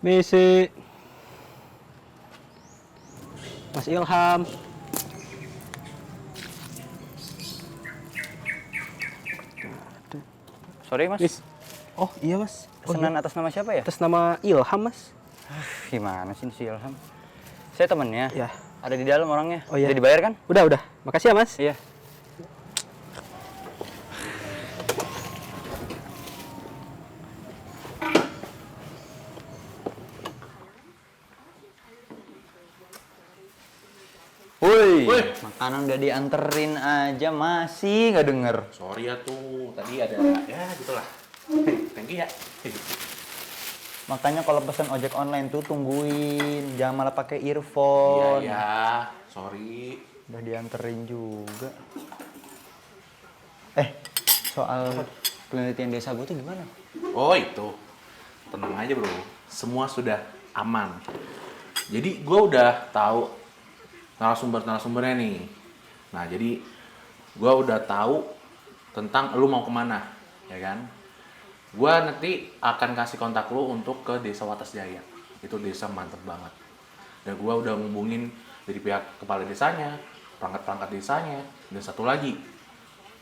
Misi, Mas Ilham. Sorry mas, Mis. Oh iya mas. pesanan atas nama siapa ya? Atas nama Ilham mas. Gimana sih si Ilham? Saya temennya, Ya. ada di dalam orangnya. Oh, iya. Udah dibayar kan? Udah. Makasih ya mas. Iya. Woi, makanan udah dianterin aja masih nggak denger. Sorry ya tuh, tadi ada ya gitulah. Thank you ya. Makanya kalau pesan ojek online tuh tungguin, jangan malah pakai Iya earphone. ya, sorry. Udah dianterin juga. Soal penelitian desa gue tuh gimana? Oh itu, tenang aja bro. Semua sudah aman. Jadi gue udah tahu narasumbernya nih. Nah jadi gue udah tahu tentang lu mau kemana, ya kan? Gue nanti akan kasih kontak lu untuk ke Desa Wates Jaya. Itu desa mantep banget. Dan gue udah ngubungin dari pihak kepala desanya, perangkat-perangkat desanya, dan satu lagi,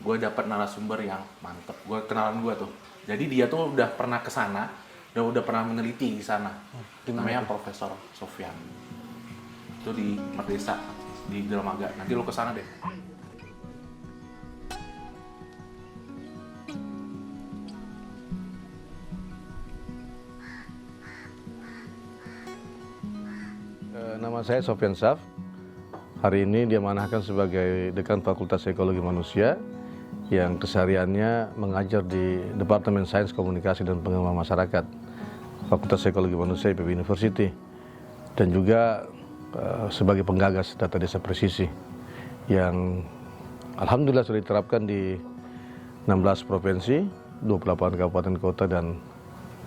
gue dapat narasumber yang mantep. Gue kenalan gue tuh. Jadi dia tuh udah pernah ke sana dan udah pernah meneliti di sana. Namanya Profesor Sofyan. Itu di Merdesa di Dermaga. Nanti lu ke sana deh. Nama saya Sofyan Saf. Hari ini diamanahkan sebagai Dekan Fakultas Ekologi Manusia yang kesehariannya mengajar di Departemen Sains Komunikasi dan Pengembangan Masyarakat Fakultas Ekologi Manusia IPB University, dan juga sebagai penggagas data desa presisi yang alhamdulillah sudah diterapkan di 16 provinsi, 28 kabupaten kota, dan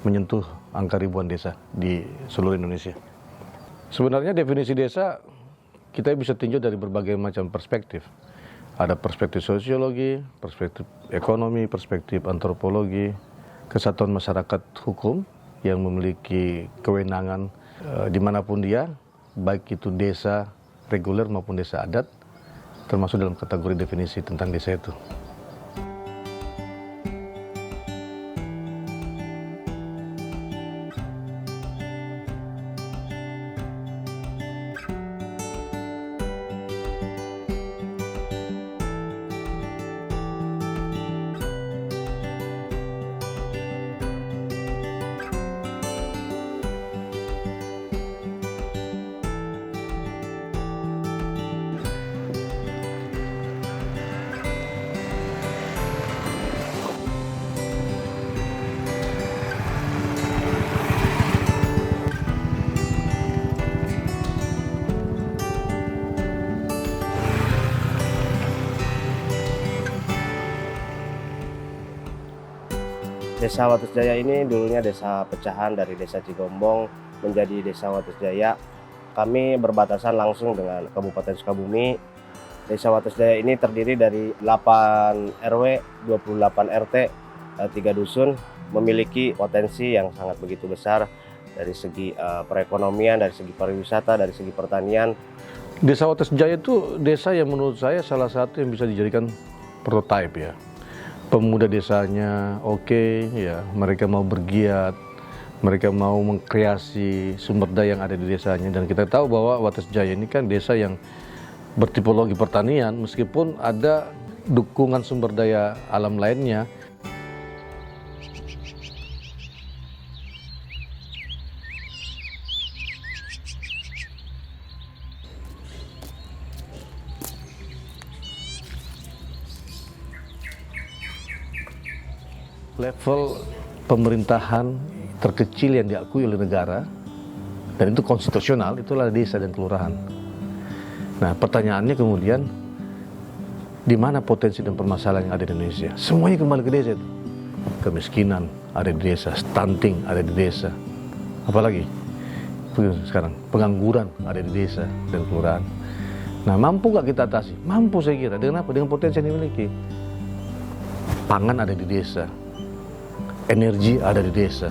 menyentuh angka ribuan desa di seluruh Indonesia. Sebenarnya definisi desa kita bisa tinjau dari berbagai macam perspektif. Ada perspektif sosiologi, perspektif ekonomi, perspektif antropologi, kesatuan masyarakat hukum yang memiliki kewenangan dimanapun dia, baik itu desa reguler maupun desa adat, termasuk dalam kategori definisi tentang desa itu. Desa Wates Jaya ini dulunya desa pecahan dari Desa Cigombong menjadi Desa Wates Jaya. Kami berbatasan langsung dengan Kabupaten Sukabumi. Desa Wates Jaya ini terdiri dari 8 RW, 28 RT, 3 dusun, memiliki potensi yang sangat begitu besar dari segi perekonomian, dari segi pariwisata, dari segi pertanian. Desa Wates Jaya itu desa yang menurut saya salah satu yang bisa dijadikan prototipe ya. Pemuda desanya oke, ya, mereka mau bergiat, mereka mau mengkreasi sumber daya yang ada di desanya, dan kita tahu bahwa Wates Jaya ini kan desa yang bertipologi pertanian, meskipun ada dukungan sumber daya alam lainnya. Level pemerintahan terkecil yang diakui oleh negara, dan itu konstitusional, itulah desa dan kelurahan. Nah, pertanyaannya kemudian, di mana potensi dan permasalahan yang ada di Indonesia? Semuanya kembali ke desa itu. Kemiskinan ada di desa, stunting ada di desa. Apalagi sekarang, pengangguran ada di desa dan kelurahan. Nah, mampu nggak kita atasi? Mampu saya kira. Dengan apa? Dengan potensi yang dimiliki. Pangan ada di desa. Energi ada di desa,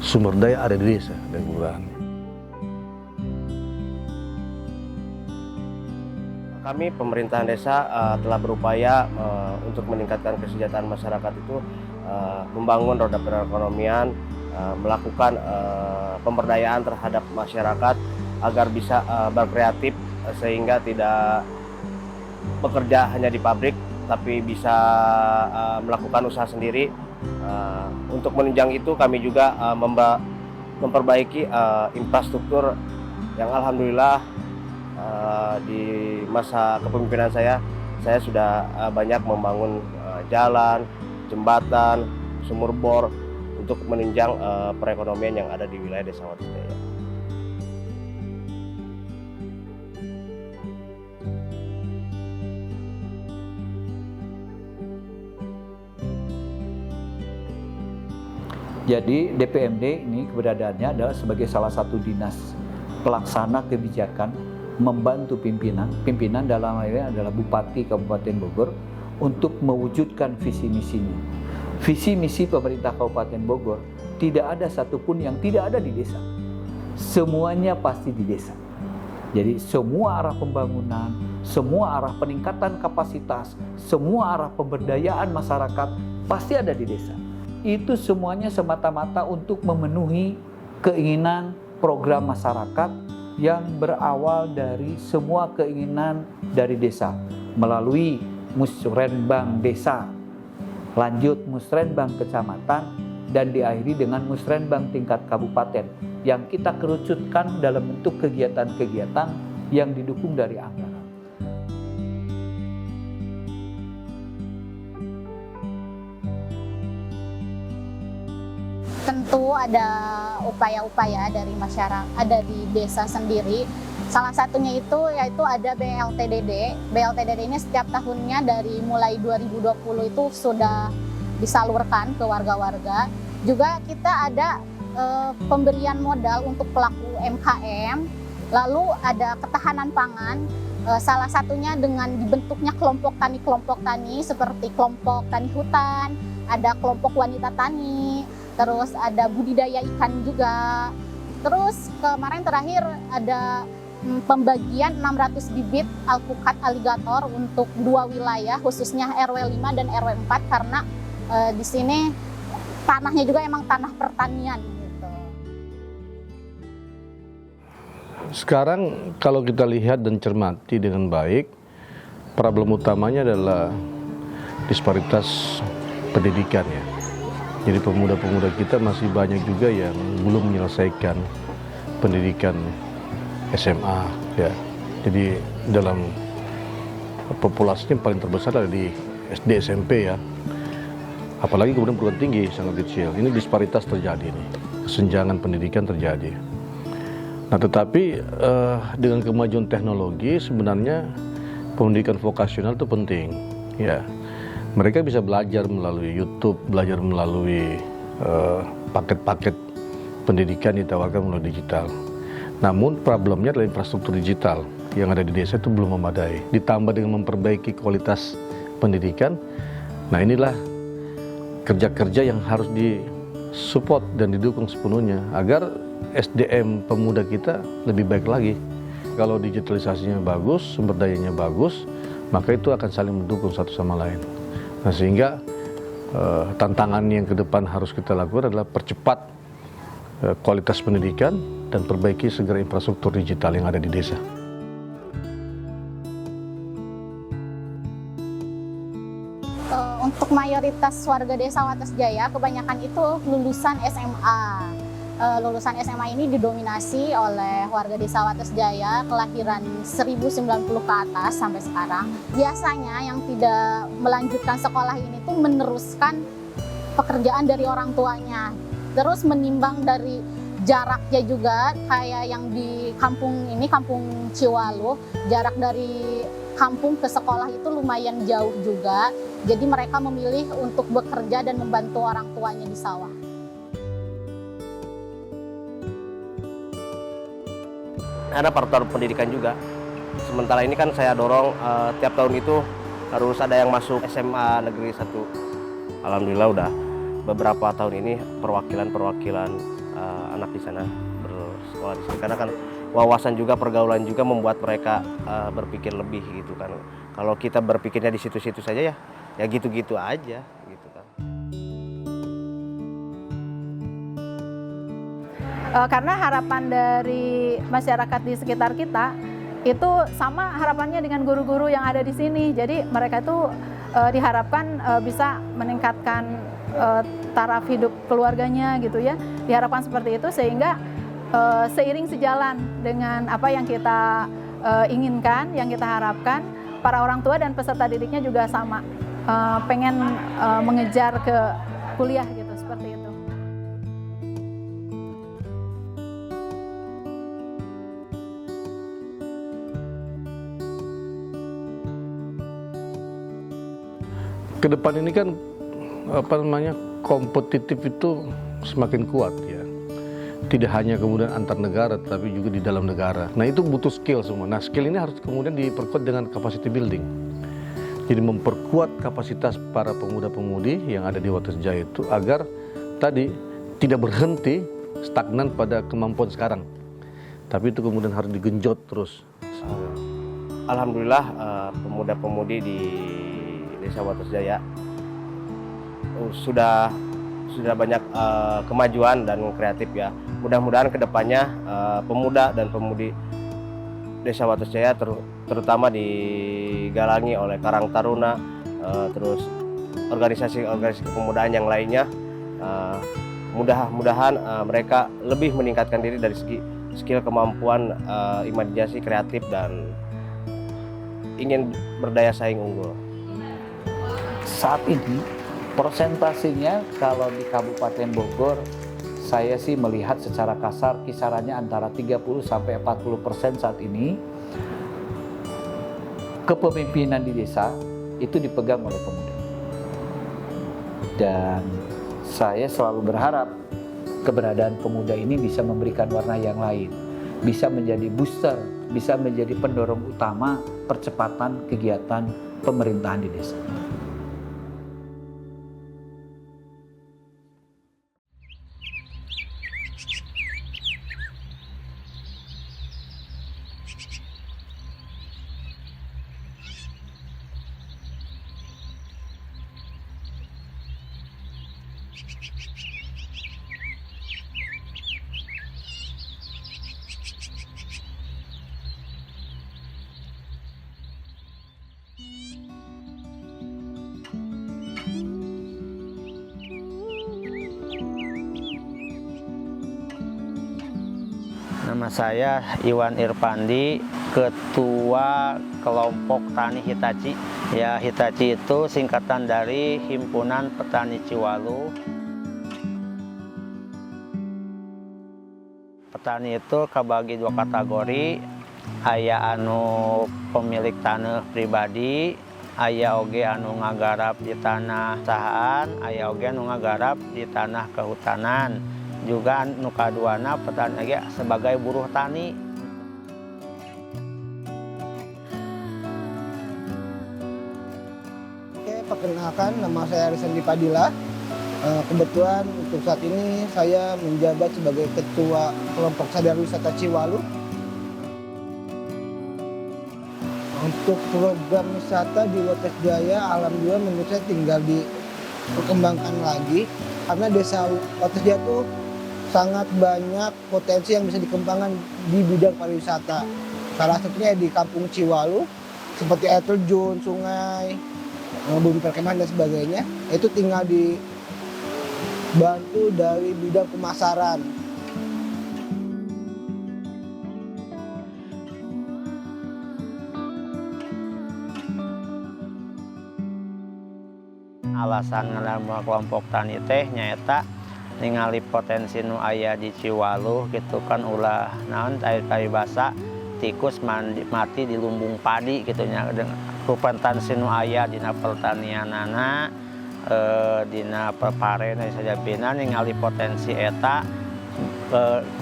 sumber daya ada di desa dan kelurahan. Kami pemerintahan desa telah berupaya untuk meningkatkan kesejahteraan masyarakat itu membangun roda perekonomian, melakukan pemberdayaan terhadap masyarakat agar bisa berkreatif sehingga tidak bekerja hanya di pabrik tapi bisa melakukan usaha sendiri. Untuk menunjang itu kami juga memperbaiki infrastruktur yang alhamdulillah di masa kepemimpinan saya sudah banyak membangun jalan, jembatan, sumur bor untuk menunjang perekonomian yang ada di wilayah Desa Wates Jaya. Jadi DPMD ini keberadaannya adalah sebagai salah satu dinas pelaksana kebijakan membantu pimpinan dalam hal ini adalah Bupati Kabupaten Bogor untuk mewujudkan visi misinya. Visi misi pemerintah Kabupaten Bogor tidak ada satupun yang tidak ada di desa. Semuanya pasti di desa. Jadi semua arah pembangunan, semua arah peningkatan kapasitas, semua arah pemberdayaan masyarakat pasti ada di desa. Itu semuanya semata-mata untuk memenuhi keinginan program masyarakat yang berawal dari semua keinginan dari desa melalui musrenbang desa, lanjut musrenbang kecamatan, dan diakhiri dengan musrenbang tingkat kabupaten yang kita kerucutkan dalam bentuk kegiatan-kegiatan yang didukung dari anggaran. Tentu ada upaya-upaya dari masyarakat, ada di desa sendiri. Salah satunya yaitu ada BLTDD. BLTDD ini setiap tahunnya dari mulai 2020 itu sudah disalurkan ke warga-warga. Juga kita ada pemberian modal untuk pelaku UMKM. Lalu ada ketahanan pangan. Salah satunya dengan dibentuknya kelompok tani seperti kelompok tani hutan, ada kelompok wanita tani, terus ada budidaya ikan juga. Terus kemarin terakhir ada pembagian 600 bibit alpukat aligator untuk 2 wilayah, khususnya RW 5 dan RW 4 karena di sini tanahnya juga emang tanah pertanian gitu. Sekarang kalau kita lihat dan cermati dengan baik, problem utamanya adalah disparitas pendidikan ya. Jadi pemuda-pemuda kita masih banyak juga yang belum menyelesaikan pendidikan SMA ya. Jadi dalam populasinya paling terbesar ada di SD SMP ya. Apalagi kemudian perguruan tinggi sangat kecil. Ini disparitas terjadi nih. Kesenjangan pendidikan terjadi. Nah, tetapi dengan kemajuan teknologi sebenarnya pendidikan vokasional itu penting ya. Mereka bisa belajar melalui YouTube, belajar melalui paket-paket pendidikan ditawarkan melalui digital. Namun problemnya adalah infrastruktur digital yang ada di desa itu belum memadai. Ditambah dengan memperbaiki kualitas pendidikan, nah inilah kerja-kerja yang harus disupport dan didukung sepenuhnya agar SDM pemuda kita lebih baik lagi. Kalau digitalisasinya bagus, sumber dayanya bagus, maka itu akan saling mendukung satu sama lain. Nah, sehingga tantangan yang ke depan harus kita lakukan adalah percepat kualitas pendidikan dan perbaiki segera infrastruktur digital yang ada di desa. Untuk mayoritas warga Desa Wates Jaya, kebanyakan itu lulusan SMA. Lulusan SMA ini didominasi oleh warga Desa Wates Jaya kelahiran 1090 ke atas sampai sekarang. Biasanya yang tidak melanjutkan sekolah ini tuh meneruskan pekerjaan dari orang tuanya. Terus menimbang dari jaraknya juga, kayak yang di kampung ini, Kampung Ciwaluh, jarak dari kampung ke sekolah itu lumayan jauh juga. Jadi mereka memilih untuk bekerja dan membantu orang tuanya di sawah. Ada faktor pendidikan juga. Sementara ini kan saya dorong tiap tahun itu harus ada yang masuk SMA Negeri 1. Alhamdulillah udah beberapa tahun ini perwakilan anak di sana bersekolah di sini, karena kan wawasan juga, pergaulan juga membuat mereka berpikir lebih gitu kan. Kalau kita berpikirnya di situ-situ saja ya gitu-gitu aja gitu kan. Karena harapan dari masyarakat di sekitar kita itu sama harapannya dengan guru-guru yang ada di sini. Jadi mereka itu diharapkan bisa meningkatkan taraf hidup keluarganya gitu ya. Diharapkan seperti itu sehingga seiring sejalan dengan apa yang kita inginkan, yang kita harapkan, para orang tua dan peserta didiknya juga sama pengen mengejar ke kuliah gitu, seperti itu. Ke depan ini kan kompetitif itu semakin kuat ya. Tidak hanya kemudian antar negara, tapi juga di dalam negara. Nah itu butuh skill semua. Nah skill ini harus kemudian diperkuat dengan capacity building. Jadi memperkuat kapasitas para pemuda-pemudi yang ada di Wates Jaya itu agar tadi tidak berhenti stagnan pada kemampuan sekarang. Tapi itu kemudian harus digenjot terus. Alhamdulillah pemuda-pemudi di Desa Wates Jaya sudah banyak kemajuan dan kreatif ya. Mudah-mudahan kedepannya pemuda dan pemudi Desa Wates Jaya terutama digalangi oleh Karang Taruna, terus organisasi-organisasi kepemudaan yang lainnya, mudah-mudahan mereka lebih meningkatkan diri dari segi skill, kemampuan, imajinasi kreatif, dan ingin berdaya saing unggul. Saat ini persentasenya kalau di Kabupaten Bogor, saya sih melihat secara kasar kisarannya antara 30-40% saat ini. Kepemimpinan di desa itu dipegang oleh pemuda. Dan saya selalu berharap keberadaan pemuda ini bisa memberikan warna yang lain, bisa menjadi booster, bisa menjadi pendorong utama percepatan kegiatan pemerintahan di desa. Nama saya Iwan Irpandi, Ketua Kelompok Tani Hitachi. Ya, Hitachi itu singkatan dari Himpunan Petani Ciwalu. Petani itu kabagi dua kategori, aya anu pemilik tanah pribadi, aya oge anu ngagarap di tanah sahaan, aya oge anu ngagarap di tanah kehutanan. Juga nu kaduana petani ge sebagai buruh tani. Oke, perkenalkan, nama saya Arisandi Padilla. Kebetulan untuk saat ini saya menjabat sebagai Ketua Kelompok Sadar Wisata Ciwalu. Untuk program wisata di Wates Jaya, alhamdulillah menurut saya tinggal diperkembangkan lagi. Karena Desa Wates Jaya itu sangat banyak potensi yang bisa dikembangkan di bidang pariwisata. Salah satunya di Kampung Ciwalu, seperti air terjun, sungai, bumi perkemahan dan sebagainya. Itu tinggal dibantu dari bidang pemasaran. Alasan ngaranna kelompok tani teh nyaeta ningali potensi nu aya di Ciwalu gitu kan, ulah naon air basa tikus mati di lumbung padi gitu nya. Potensi nu aya dina pertanianana, dina peparena saja bina ningali potensi eta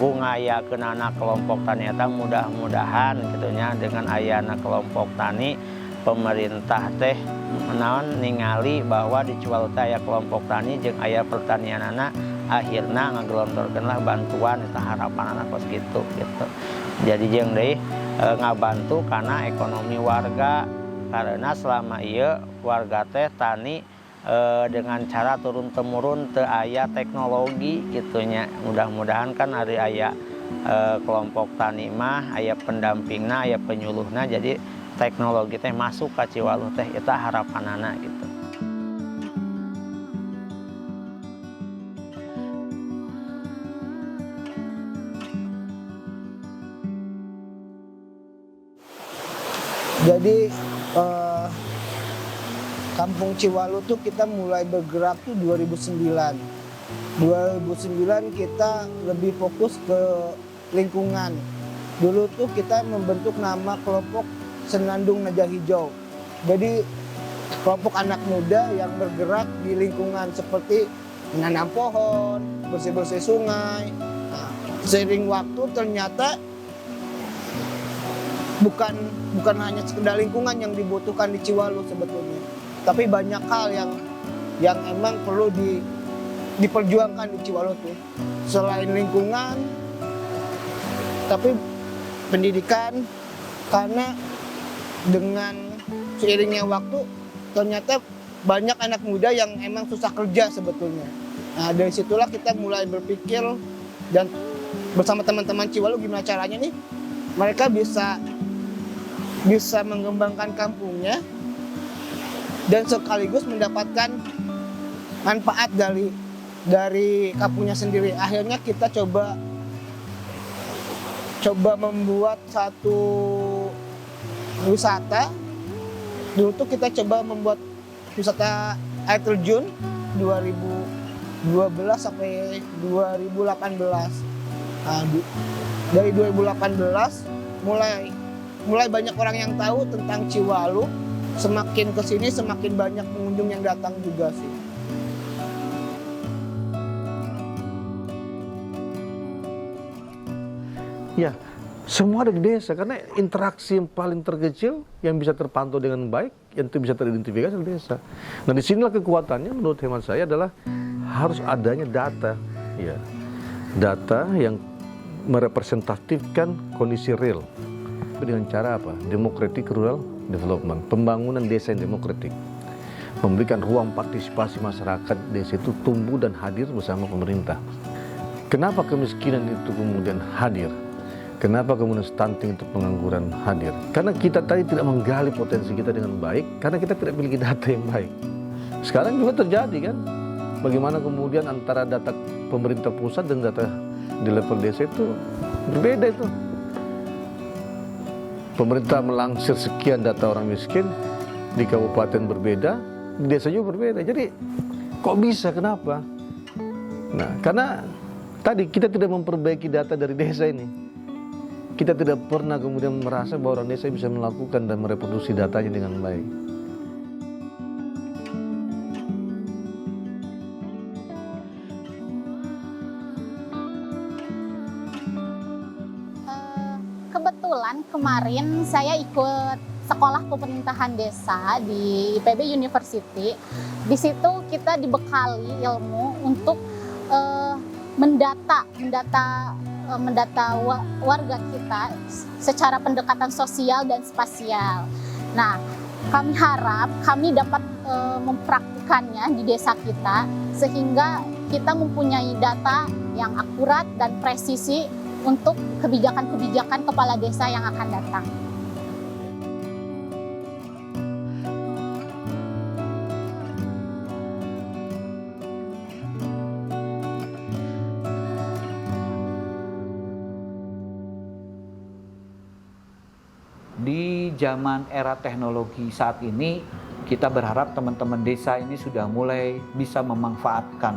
gungayakeun anak kelompok tani eta, mudah-mudahan gitu nya dengan ayana kelompok tani pemerintah teh naon ningali bahwa di Ciwalu teh aya kelompok tani jeung aya pertanianana, akhirnya ngagelontorkeunlah bantuan eta harapanna kos gitu. Jadi jeung deui ngabantu karena ekonomi warga, karena selama ieu warga teh tani dengan cara turun-temurun teu aya teknologi gitunya. Mudah-mudahan kan ari aya kelompok tani mah aya pendampingna, aya penyuluhna, jadi teknologi teh masuk ka Ciwaluh teh eta harapanana gitu. Jadi Kampung Ciwaluh tuh kita mulai bergerak tuh 2009. 2009 kita lebih fokus ke lingkungan. Dulu tuh kita membentuk nama kelompok Senandung Naja Hijau. Jadi kelompok anak muda yang bergerak di lingkungan seperti menanam pohon, bersih-bersih sungai. Nah, seiring waktu ternyata bukan hanya sekedar lingkungan yang dibutuhkan di Ciwaluh sebetulnya, tapi banyak hal yang emang perlu diperjuangkan di Ciwaluh tuh. Selain lingkungan, tapi pendidikan, karena dengan seiringnya waktu ternyata banyak anak muda yang emang susah kerja sebetulnya. Nah, dari situlah kita mulai berpikir dan bersama teman-teman Ciwaluh gimana caranya nih mereka bisa mengembangkan kampungnya dan sekaligus mendapatkan manfaat dari kampungnya sendiri. Akhirnya kita coba membuat satu wisata. Dulu tuh kita coba membuat wisata air terjun 2012 sampai 2018. Nah, dari 2018 mulai banyak orang yang tahu tentang Ciwaluh. Semakin kesini semakin banyak pengunjung yang datang juga sih. Ya, semua ada di desa karena interaksi yang paling terkecil yang bisa terpantau dengan baik, yang bisa teridentifikasi di desa. Nah, disinilah kekuatannya menurut hemat saya adalah harus adanya data, ya, data yang merepresentatifkan kondisi real. Dengan cara apa? Democratic Rural Development, pembangunan desa yang demokratik, memberikan ruang partisipasi masyarakat desa itu tumbuh dan hadir bersama pemerintah. Kenapa kemiskinan itu kemudian hadir? Kenapa kemudian stunting itu pengangguran hadir? Karena kita tadi tidak menggali potensi kita dengan baik, karena kita tidak memiliki data yang baik. Sekarang juga terjadi kan, bagaimana kemudian antara data pemerintah pusat dan data di level desa itu berbeda itu. Pemerintah melansir sekian data orang miskin, di kabupaten berbeda, di desa juga berbeda. Jadi kok bisa, kenapa? Nah, karena tadi kita tidak memperbaiki data dari desa ini. Kita tidak pernah kemudian merasa bahwa orang desa bisa melakukan dan mereproduksi datanya dengan baik. Kebetulan kemarin saya ikut sekolah pemerintahan desa di IPB University. Di situ kita dibekali ilmu untuk mendata warga kita secara pendekatan sosial dan spasial. Nah, kami harap kami dapat mempraktikannya di desa kita sehingga kita mempunyai data yang akurat dan presisi untuk kebijakan-kebijakan kepala desa yang akan datang. Di zaman era teknologi saat ini, kita berharap teman-teman desa ini sudah mulai bisa memanfaatkan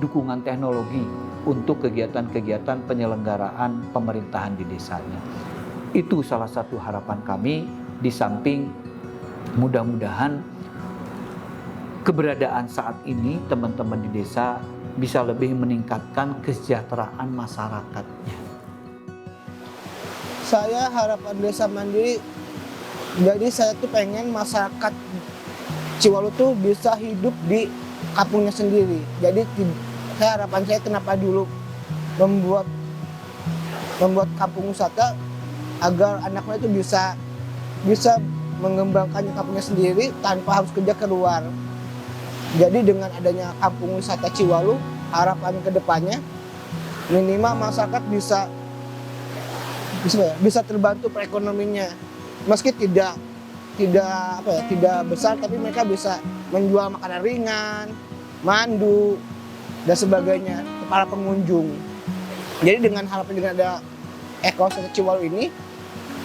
dukungan teknologi untuk kegiatan-kegiatan penyelenggaraan pemerintahan di desanya. Itu salah satu harapan kami, di samping mudah-mudahan keberadaan saat ini teman-teman di desa bisa lebih meningkatkan kesejahteraan masyarakatnya. Saya harapan desa mandiri, jadi saya tuh pengen masyarakat Ciwaluh tuh bisa hidup di kampungnya sendiri. Jadi Makanya harapan saya kenapa dulu membuat kampung wisata agar anaknya itu bisa mengembangkan kampungnya sendiri tanpa harus kerja keluar. Jadi dengan adanya kampung wisata Ciwaluh, harapan kedepannya minimal masyarakat bisa terbantu perekonomiannya. Meski tidak besar, tapi mereka bisa menjual makanan ringan, mandu dan sebagainya ke para pengunjung. Jadi dengan harapan dengan ada ekowisata Ciwaluh ini,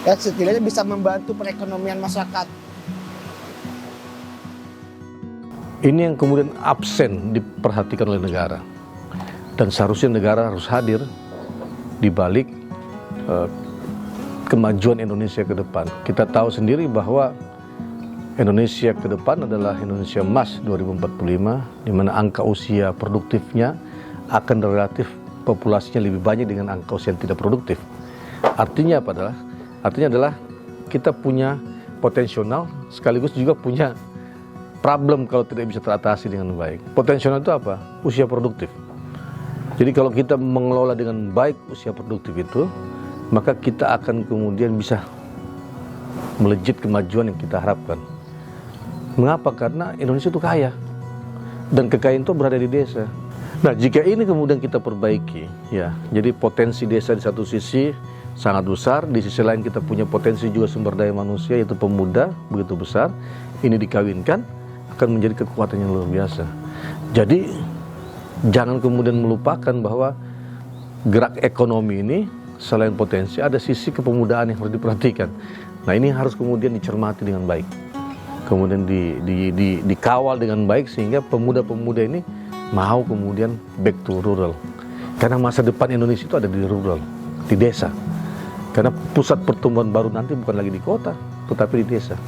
ya setidaknya bisa membantu perekonomian masyarakat. Ini yang kemudian absen diperhatikan oleh negara. Dan seharusnya negara harus hadir di balik kemajuan Indonesia ke depan. Kita tahu sendiri bahwa Indonesia ke depan adalah Indonesia Emas 2045, di mana angka usia produktifnya akan relatif populasinya lebih banyak dengan angka usia yang tidak produktif. Artinya apa adalah kita punya potensial sekaligus juga punya problem kalau tidak bisa teratasi dengan baik. Potensial itu apa? Usia produktif. Jadi kalau kita mengelola dengan baik usia produktif itu, maka kita akan kemudian bisa melejit kemajuan yang kita harapkan. Mengapa? Karena Indonesia itu kaya dan kekayaan itu berada di desa. Nah, jika ini kemudian kita perbaiki, ya, jadi potensi desa di satu sisi sangat besar, di sisi lain kita punya potensi juga sumber daya manusia yaitu pemuda begitu besar, ini dikawinkan akan menjadi kekuatan yang luar biasa. Jadi jangan kemudian melupakan bahwa gerak ekonomi ini selain potensi ada sisi kepemudaan yang harus diperhatikan. Nah, ini harus kemudian dicermati dengan baik, kemudian dikawal dengan baik sehingga pemuda-pemuda ini mau kemudian back to rural. Karena masa depan Indonesia itu ada di rural, di desa. Karena pusat pertumbuhan baru nanti bukan lagi di kota, tetapi di desa.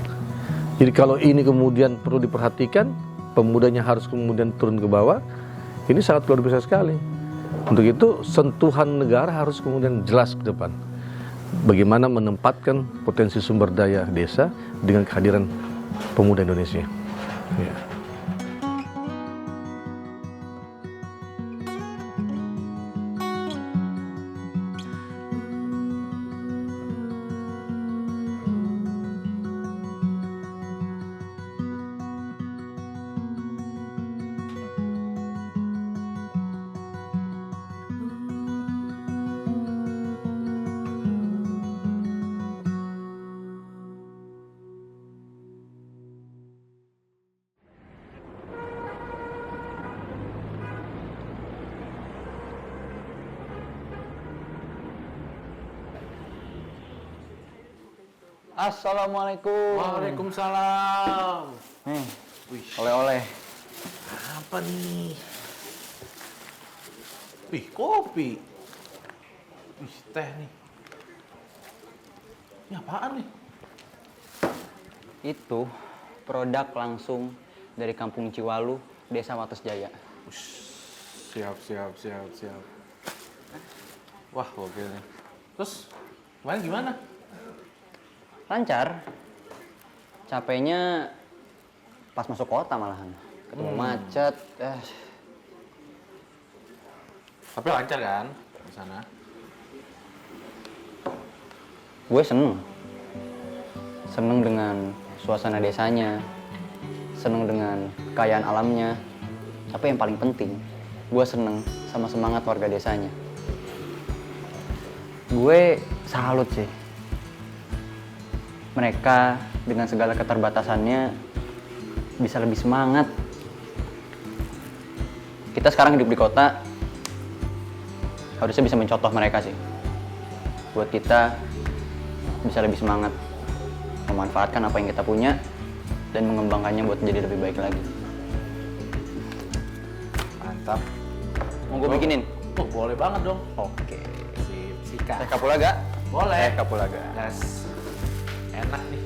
Jadi kalau ini kemudian perlu diperhatikan, pemudanya harus kemudian turun ke bawah, ini sangat luar biasa sekali. Untuk itu sentuhan negara harus kemudian jelas ke depan. Bagaimana menempatkan potensi sumber daya desa dengan kehadiran pemuda Indonesia. Ya. Assalamualaikum. Waalaikumsalam. Wih, oleh-oleh. Apa nih? Wih, kopi. Wih, teh nih. Ini apaan nih? Itu produk langsung dari Kampung Ciwaluh, Desa Wates Jaya. Siap. Wah, oke nih. Terus, kemarin gimana? Lancar. Capeknya pas masuk kota malahan. Ketemu macet. Tapi lancar kan di sana? Gue seneng. Seneng dengan suasana desanya. Seneng dengan kekayaan alamnya. Tapi yang paling penting, gue seneng sama semangat warga desanya. Gue salut sih. Mereka dengan segala keterbatasannya bisa lebih semangat. Kita sekarang hidup di kota, harusnya bisa mencontoh mereka sih. Buat kita bisa lebih semangat memanfaatkan apa yang kita punya dan mengembangkannya buat menjadi lebih baik lagi. Mantap. Mau gue bikinin? Oh, boleh banget dong. Oke. Sikat. Teh kapulaga? Boleh. Teh kapulaga. Yes. Enak nih.